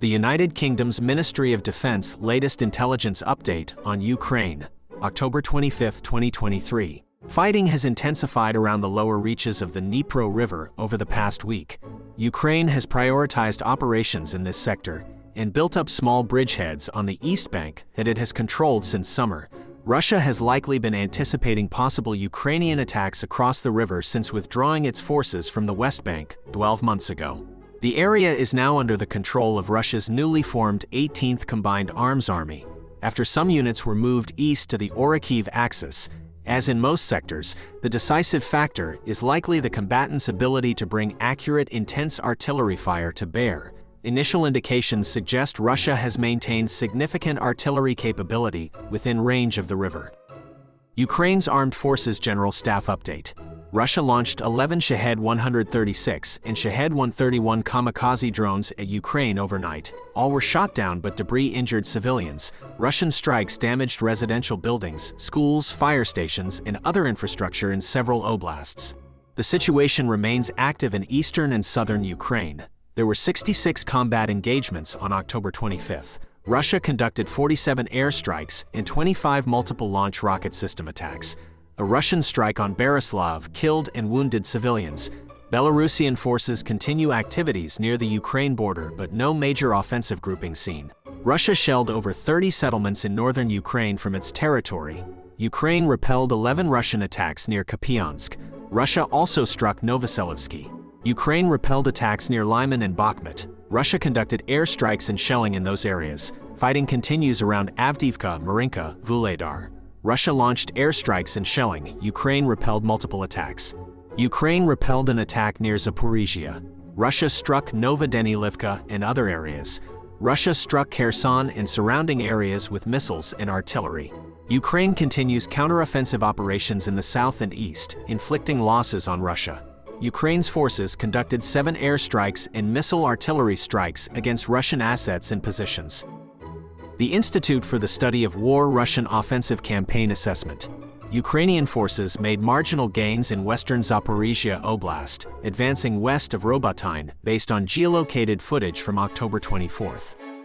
The United Kingdom's Ministry of Defense latest intelligence update on Ukraine, October 25, 2023. Fighting has intensified around the lower reaches of the Dnipro River over the past week. Ukraine has prioritized operations in this sector and built up small bridgeheads on the east bank that it has controlled since summer. Russia has likely been anticipating possible Ukrainian attacks across the river since withdrawing its forces from the West Bank 12 months ago. The area is now under the control of Russia's newly formed 18th Combined Arms Army, after some units were moved east to the Orikhiv axis. As in most sectors, the decisive factor is likely the combatants' ability to bring accurate, intense artillery fire to bear. Initial indications suggest Russia has maintained significant artillery capability within range of the river. Ukraine's Armed Forces General Staff update. Russia launched 11 Shahed-136 and Shahed-131 kamikaze drones at Ukraine overnight. All were shot down, but debris injured civilians. Russian strikes damaged residential buildings, schools, fire stations, and other infrastructure in several oblasts. The situation remains active in eastern and southern Ukraine. There were 66 combat engagements on October 25. Russia conducted 47 airstrikes and 25 multiple launch rocket system attacks. A Russian strike on Berislav killed and wounded civilians. Belarusian forces continue activities near the Ukraine border, but no major offensive grouping seen. Russia shelled over 30 settlements in northern Ukraine from its territory. Ukraine repelled 11 Russian attacks near Kupiansk. Russia also struck Novoselivsky. Ukraine repelled attacks near Lyman and Bakhmut. Russia conducted airstrikes and shelling in those areas. Fighting continues around Avdiivka, Marinka, Vuhledar. Russia launched airstrikes and shelling. Ukraine repelled multiple attacks. Ukraine repelled an attack near Zaporizhia. Russia struck Novodenilivka and other areas. Russia struck Kherson and surrounding areas with missiles and artillery. Ukraine continues counteroffensive operations in the south and east, inflicting losses on Russia. Ukraine's forces conducted 7 airstrikes and missile artillery strikes against Russian assets and positions. The Institute for the Study of War Russian Offensive Campaign Assessment. Ukrainian forces made marginal gains in western Zaporizhia Oblast, advancing west of Robotyne, based on geolocated footage from October 24.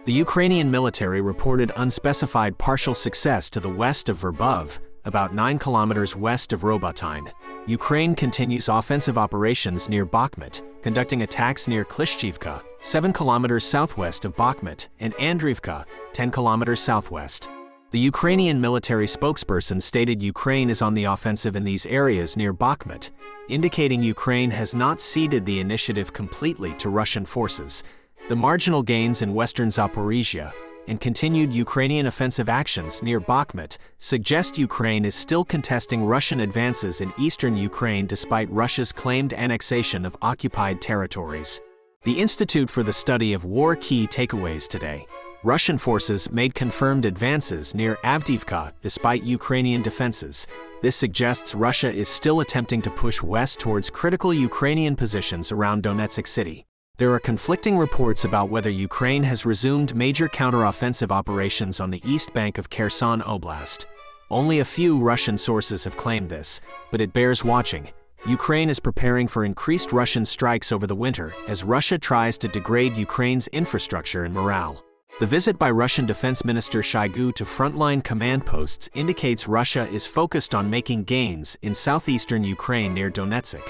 The Ukrainian military reported unspecified partial success to the west of Verbov, about 9 kilometers west of Robotyne. Ukraine continues offensive operations near Bakhmut, conducting attacks near Klishchivka, 7 kilometers southwest of Bakhmut, and Andriivka, 10 kilometers southwest. The Ukrainian military spokesperson stated Ukraine is on the offensive in these areas near Bakhmut, indicating Ukraine has not ceded the initiative completely to Russian forces. The marginal gains in western Zaporizhia and continued Ukrainian offensive actions near Bakhmut suggest Ukraine is still contesting Russian advances in eastern Ukraine despite Russia's claimed annexation of occupied territories. The Institute for the Study of War key takeaways today. Russian forces made confirmed advances near Avdiivka despite Ukrainian defenses. This suggests Russia is still attempting to push west towards critical Ukrainian positions around Donetsk city. There are conflicting reports about whether Ukraine has resumed major counteroffensive operations on the east bank of Kherson Oblast. Only a few Russian sources have claimed this, but it bears watching. Ukraine is preparing for increased Russian strikes over the winter as Russia tries to degrade Ukraine's infrastructure and morale. The visit by Russian Defense Minister Shoigu to frontline command posts indicates Russia is focused on making gains in southeastern Ukraine near Donetsk.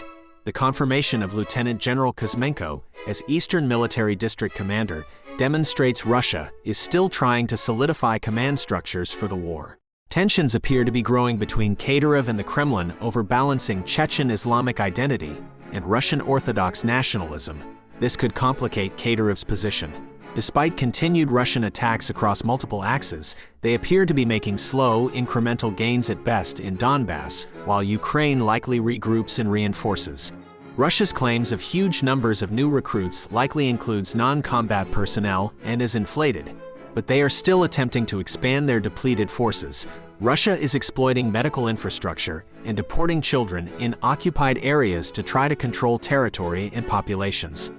The confirmation of Lieutenant General Kuzmenko as Eastern Military District Commander demonstrates Russia is still trying to solidify command structures for the war. Tensions appear to be growing between Kadyrov and the Kremlin over balancing Chechen Islamic identity and Russian Orthodox nationalism. This could complicate Kadyrov's position. Despite continued Russian attacks across multiple axes, they appear to be making slow, incremental gains at best in Donbas, while Ukraine likely regroups and reinforces. Russia's claims of huge numbers of new recruits likely includes non-combat personnel and is inflated, but they are still attempting to expand their depleted forces. Russia is exploiting medical infrastructure and deporting children in occupied areas to try to control territory and populations.